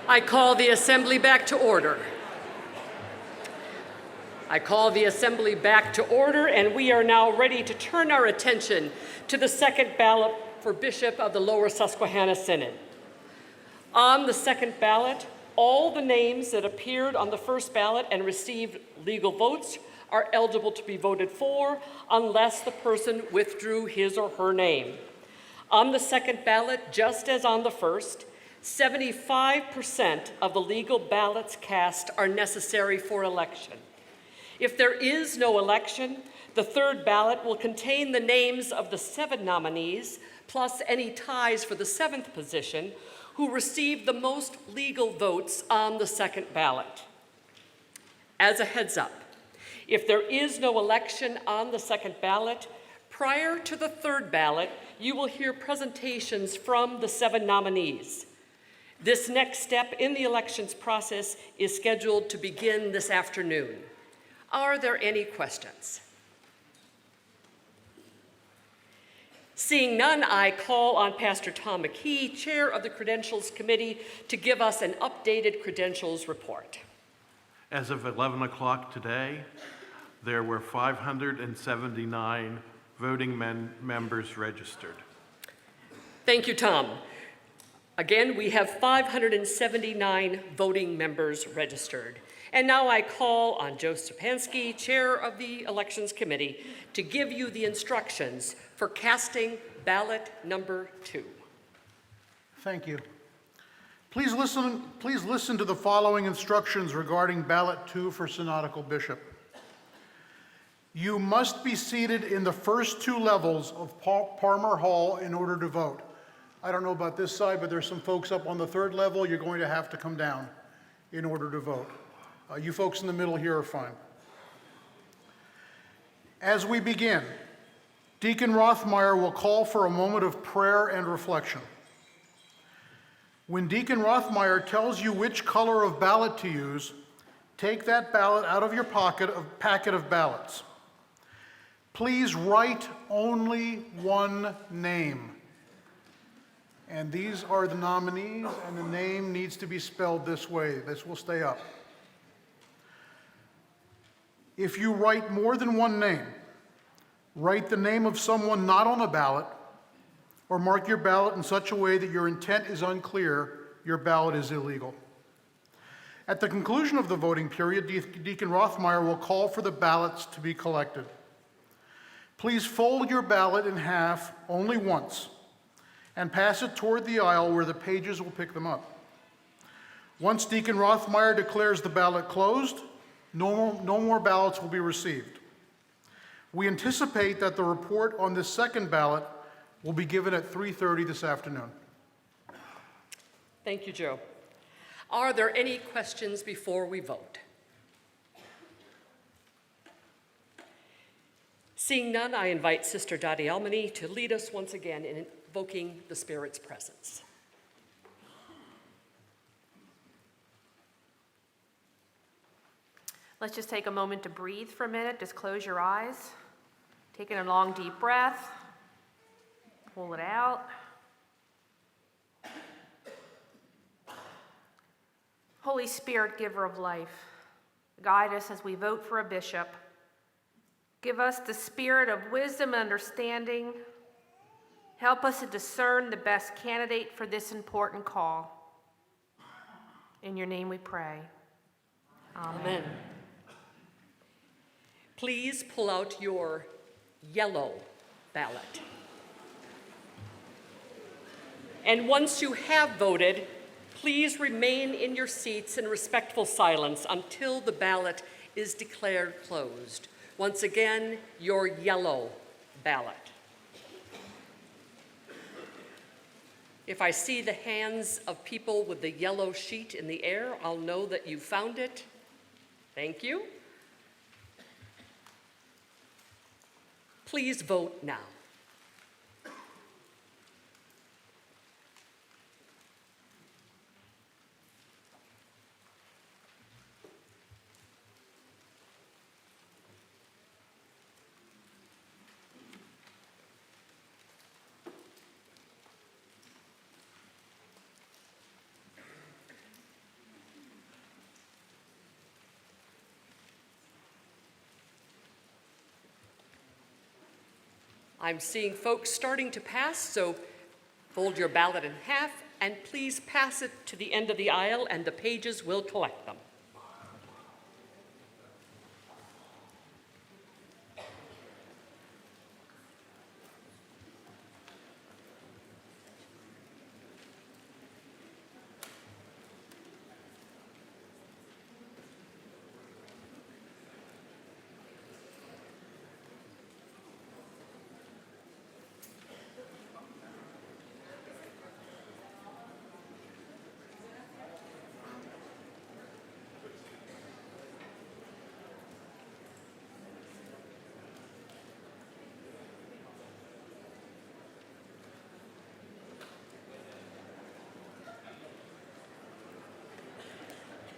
I call the assembly back to order. I call the assembly back to order, and we are now ready to turn our attention to the second ballot for Bishop of the Lower Susquehanna Synod. On the second ballot, all the names that appeared on the first ballot and received legal votes are eligible to be voted for unless the person withdrew his or her name. On the second ballot, just as on the first, 75% of the legal ballots cast are necessary for election. If there is no election, the third ballot will contain the names of the 7 nominees, plus any ties for the 7th position, who received the most legal votes on the second ballot. As a heads up, if there is no election on the second ballot, prior to the third ballot, you will hear presentations from the 7 nominees. This next step in the elections process is scheduled to begin this afternoon. Are there any questions? Seeing none, I call on Pastor Tom McKee, Chair of the Credentials Committee, to give us an updated credentials report. As of 11 o'clock today, there were 579 voting members registered. Thank you, Tom. Again, we have 579 voting members registered. And now I call on Joe Stepanski, Chair of the Elections Committee, to give you the instructions for casting ballot number 2. Thank you. Please listen to the following instructions regarding ballot 2 for synodical bishop. You must be seated in the first 2 levels of Palmer Hall in order to vote. I don't know about this side, but there's some folks up on the 3rd level. You're going to have to come down in order to vote. You folks in the middle here are fine. As we begin, Deacon Rothmeyer will call for a moment of prayer and reflection. When Deacon Rothmeyer tells you which color of ballot to use, take that ballot out of your packet of ballots. Please write only one name. And these are the nominees, and the name needs to be spelled this way. This will stay up. If you write more than one name, write the name of someone not on the ballot, or mark your ballot in such a way that your intent is unclear, your ballot is illegal. At the conclusion of the voting period, Deacon Rothmeyer will call for the ballots to be collected. Please fold your ballot in half only once and pass it toward the aisle where the pages will pick them up. Once Deacon Rothmeyer declares the ballot closed, no more ballots will be received. We anticipate that the report on this second ballot will be given at 3:30 this afternoon. Thank you, Joe. Are there any questions before we vote? Seeing none, I invite Sister Dottie Almany to lead us once again in invoking the Spirit's presence. Let's just take a moment to breathe for a minute. Just close your eyes. Take in a long, deep breath. Pull it out. Holy Spirit, giver of life, guide us as we vote for a bishop. Give us the spirit of wisdom and understanding. Help us to discern the best candidate for this important call. In your name we pray. Amen. Amen. Please pull out your yellow ballot. And once you have voted, please remain in your seats in respectful silence until the ballot is declared closed. Once again, your yellow ballot. If I see the hands of people with the yellow sheet in the air, I'll know that you found it. Thank you. Please vote now. I'm seeing folks starting to pass, so fold your ballot in half and please pass it to the end of the aisle and the pages will collect them.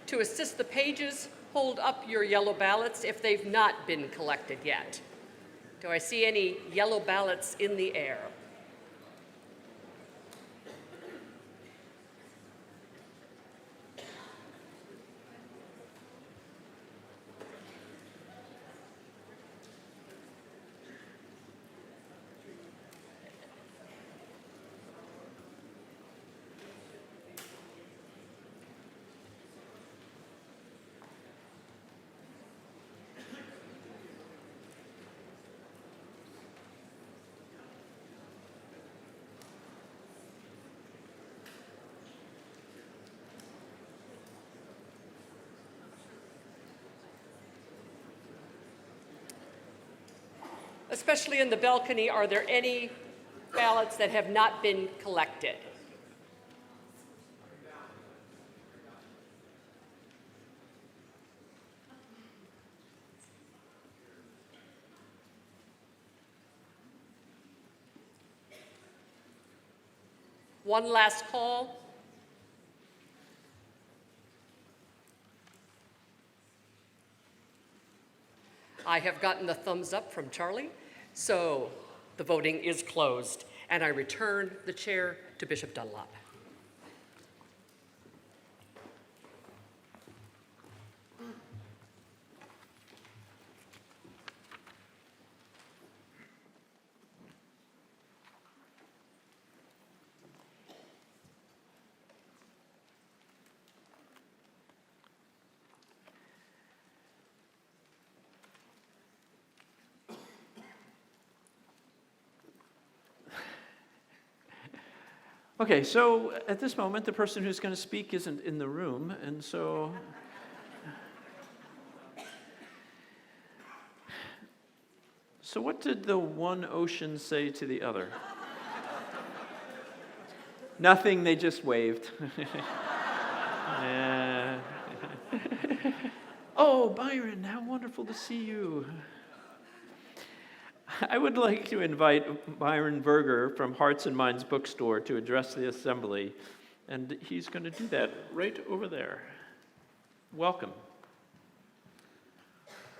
To assist the pages, hold up your yellow ballots if they've not been collected yet. Do I see any yellow ballots in the air? Especially in the balcony, are there any ballots that have not been collected? One last call. I have gotten the thumbs up from Charlie, so the voting is closed, and I return the chair to Bishop Dunlop. Okay, so at this moment, the person who's going to speak isn't in the room, and so... So what did the one ocean say to the other? Nothing, they just waved. Oh, Byron, how wonderful to see you. I would like to invite Byron Berger from Hearts and Minds Bookstore to address the assembly, and he's going to do that right over there. Welcome.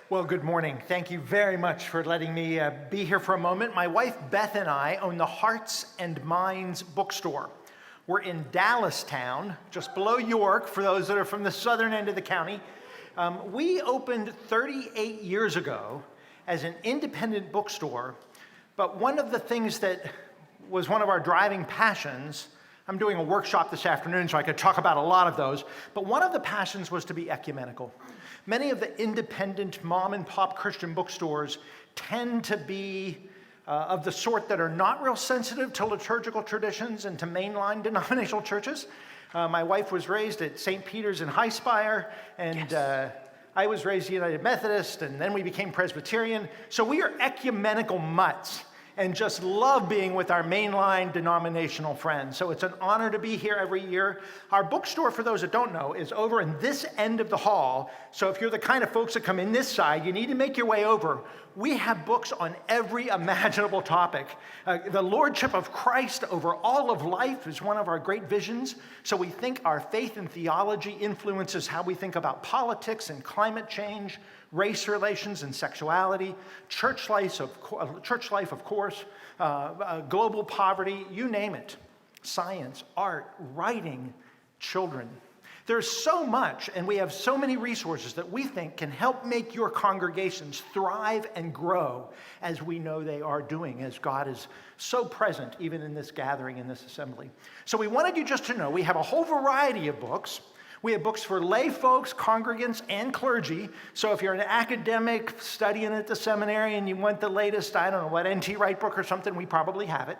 Well, good morning. Thank you very much for letting me be here for a moment. My wife Beth and I own the Hearts and Minds Bookstore. We're in Dallastown, just below York, for those that are from the southern end of the county. We opened 38 years ago as an independent bookstore, but one of the things that was one of our driving passions, I'm doing a workshop this afternoon so I could talk about a lot of those, but one of the passions was to be ecumenical. Many of the independent mom and pop Christian bookstores tend to be of the sort that are not real sensitive to liturgical traditions and to mainline denominational churches. My wife was raised at St. Peter's in High Spire, and I was raised United Methodist, and then we became Presbyterian. So we are ecumenical mutts and just love being with our mainline denominational friends. So it's an honor to be here every year. Our bookstore, for those that don't know, is over in this end of the hall. So if you're the kind of folks that come in this side, you need to make your way over. We have books on every imaginable topic. The Lordship of Christ over all of life is one of our great visions. So we think our faith and theology influences how we think about politics and climate change, race relations and sexuality, church life, of course, global poverty, you name it, science, art, writing, children. There's so much, and we have so many resources that we think can help make your congregations thrive and grow, as we know they are doing, as God is so present even in this gathering, in this assembly. So we wanted you just to know we have a whole variety of books. We have books for lay folks, congregants, and clergy. So if you're an academic studying at the seminary and you want the latest, I don't know what, N.T. Wright book or something, we probably have it.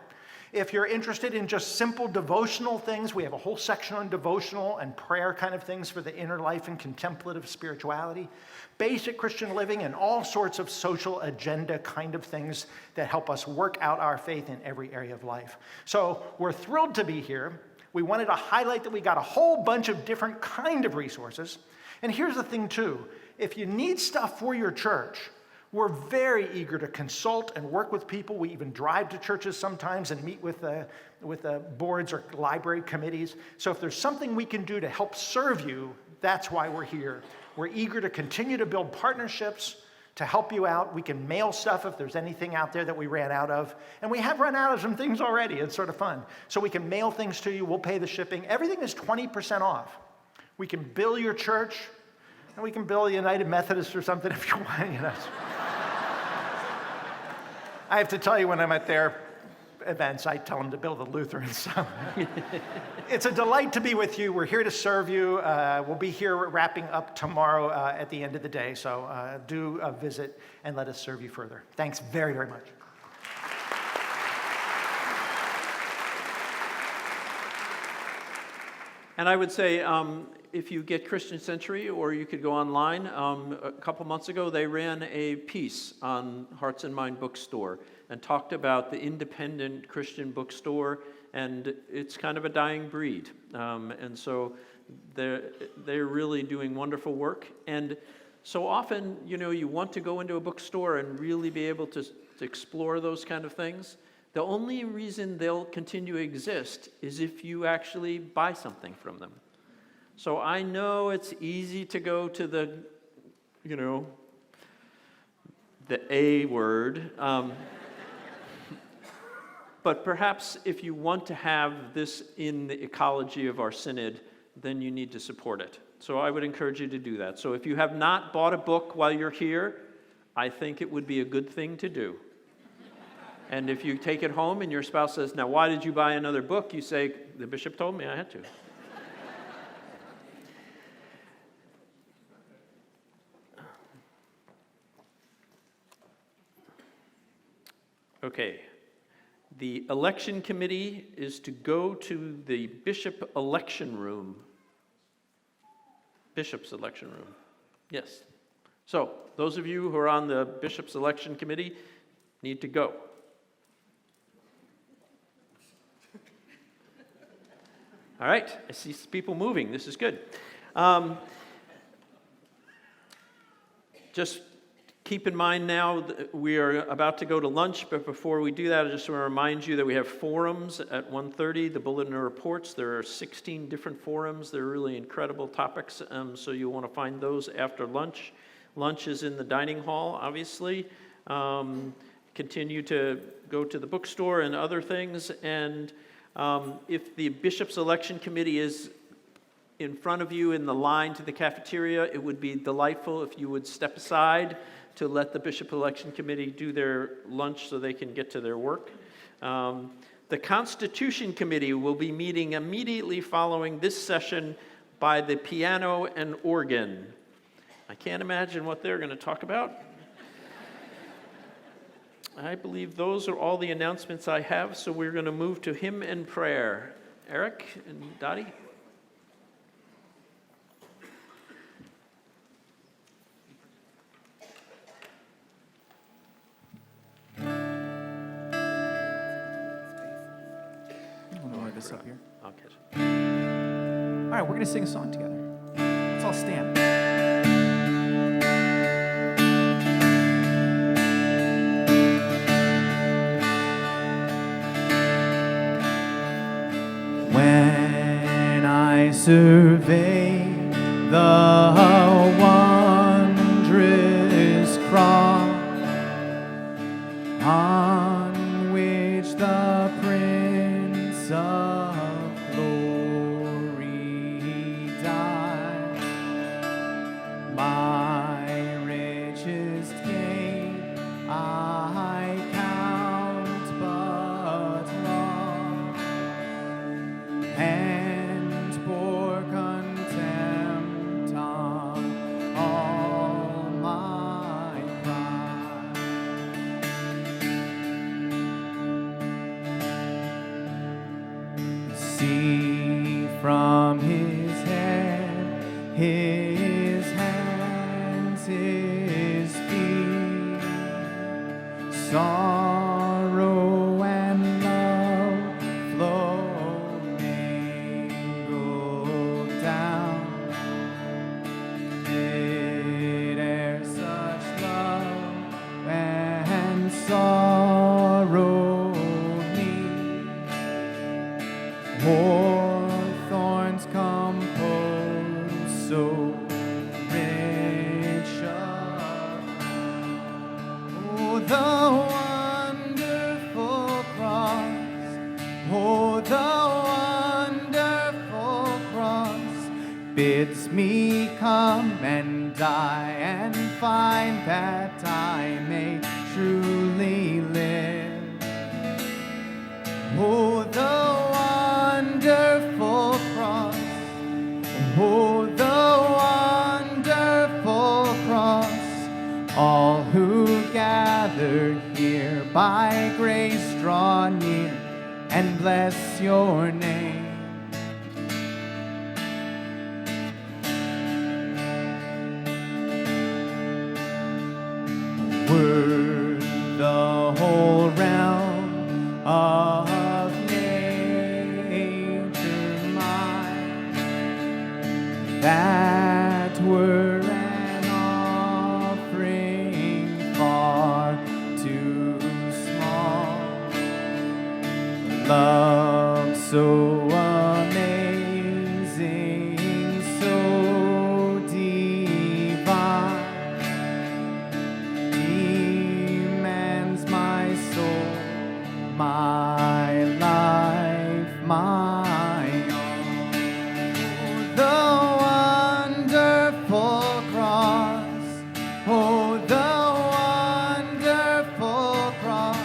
If you're interested in just simple devotional things, we have a whole section on devotional and prayer kind of things for the inner life and contemplative spirituality, basic Christian living, and all sorts of social agenda kind of things that help us work out our faith in every area of life. So we're thrilled to be here. We wanted to highlight that we got a whole bunch of different kind of resources. And here's the thing too, if you need stuff for your church, we're very eager to consult and work with people. We even drive to churches sometimes and meet with the boards or library committees. So if there's something we can do to help serve you, that's why we're here. We're eager to continue to build partnerships to help you out. We can mail stuff if there's anything out there that we ran out of. And we have run out of some things already. It's sort of fun. So we can mail things to you. We'll pay the shipping. Everything is 20% off. We can bill your church, and we can bill United Methodist or something if you want, you know. I have to tell you, when I'm at their events, I tell them to bill the Lutherans. So it's a delight to be with you. We're here to serve you. We'll be here wrapping up tomorrow at the end of the day. So do visit and let us serve you further. Thanks very, very much. And I would say, if you get Christian Century, or you could go online, a couple months ago they ran a piece on Hearts and Mind Bookstore and talked about the independent Christian bookstore, and it's kind of a dying breed. And so they're really doing wonderful work. And so often, you know, you want to go into a bookstore and really be able to explore those kind of things. The only reason they'll continue to exist is if you actually buy something from them. So I know it's easy to go to the, you know, the A word. But perhaps if you want to have this in the ecology of our synod, then you need to support it. So I would encourage you to do that. So if you have not bought a book while you're here, I think it would be a good thing to do. And if you take it home and your spouse says, "Now, why did you buy another book?" you say, "The bishop told me I had to." Okay. The election committee is to go to the bishop election room. Bishop's election room. Yes. So, those of you who are on the bishop's election committee need to go. All right, I see people moving. This is good. Just keep in mind now that we are about to go to lunch, but before we do that, I just want to remind you that we have forums at 1:30, the Bulletin of Reports. There are 16 different forums. They're really incredible topics, so you'll want to find those after lunch. Lunch is in the dining hall, obviously. Continue to go to the bookstore and other things, and if the Bishop's Election Committee is in front of you in the line to the cafeteria, it would be delightful if you would step aside to let the Bishop Election Committee do their lunch so they can get to their work. The Constitution Committee will be meeting immediately following this session by the piano and organ. I can't imagine what they're going to talk about. I believe those are all the announcements I have, so we're going to move to hymn and prayer. Eric and Dottie? This up here. I'll catch it. All right, we're going to sing a song together. Let's all stand. When I survey the wondrous cross on which the Prince of Glory died, from his head, his hands, his feet. Sorrow and love flow mingled down. Midair such love and sorrow meet. Hawthorns compose so rich oh, the wonderful cross, oh, the wonderful cross bids me come and die and find that I may truly live. Oh, the wonderful cross, oh, the wonderful cross. All who gather here by grace draw near and bless your name. Were the whole realm of nature mine, that were an offering far too small. Love so amazing, so divine, demands my soul, my life, my own. The wonderful cross, oh, the wonderful cross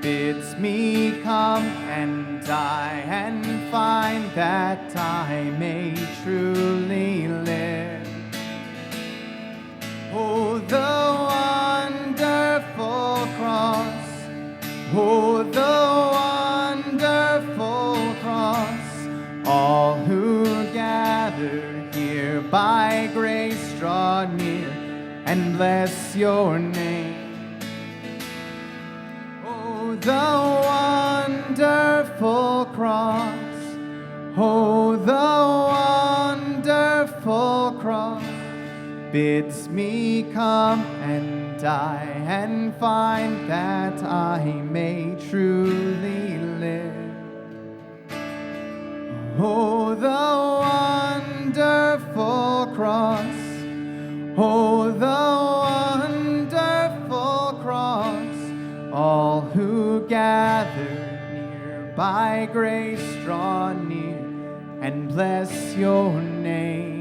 bids me come and die and find that I may truly live. Oh, the wonderful cross, oh, the wonderful cross. All who gather here by grace draw near and bless your name. Oh, the wonderful cross, oh, the wonderful cross bids me come and die and find that I may truly live. Oh, the wonderful cross, oh, the wonderful cross. All who gather near by grace draw near and bless your name.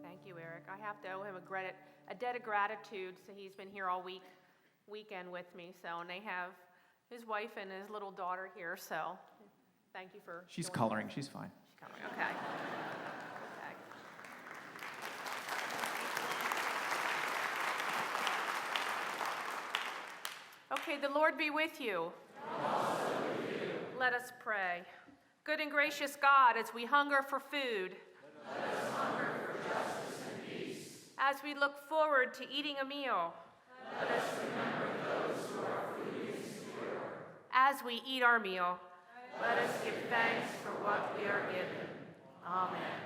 Thank you, Eric. I have to owe him a debt of gratitude. So he's been here all weekend with me. So, and they have his wife and his little daughter here. So, thank you for. She's joining coloring. us. She's fine. She's coloring. Okay. Okay, the Lord be with you. And also with you. Let us pray. Good and gracious God, as we hunger for food, let us hunger for justice and peace. As we look forward to eating a meal, let us remember those who are food insecure. As we eat our meal, let us give thanks for what we are given. Amen.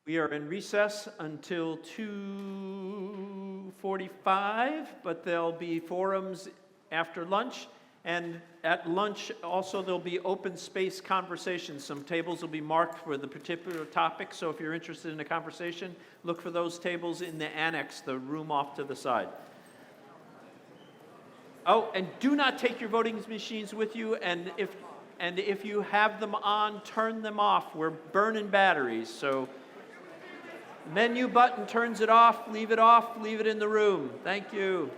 We are in recess until 2:45, but there'll be forums after lunch. And at lunch, also, there'll be open space conversations. Some tables will be marked for the particular topic, so if you're interested in a conversation, look for those tables in the annex, the room off to the side. Oh, and do not take your voting machines with you, and if you have them on, turn them off. We're burning batteries, so menu button turns it off, leave it in the room. Thank you.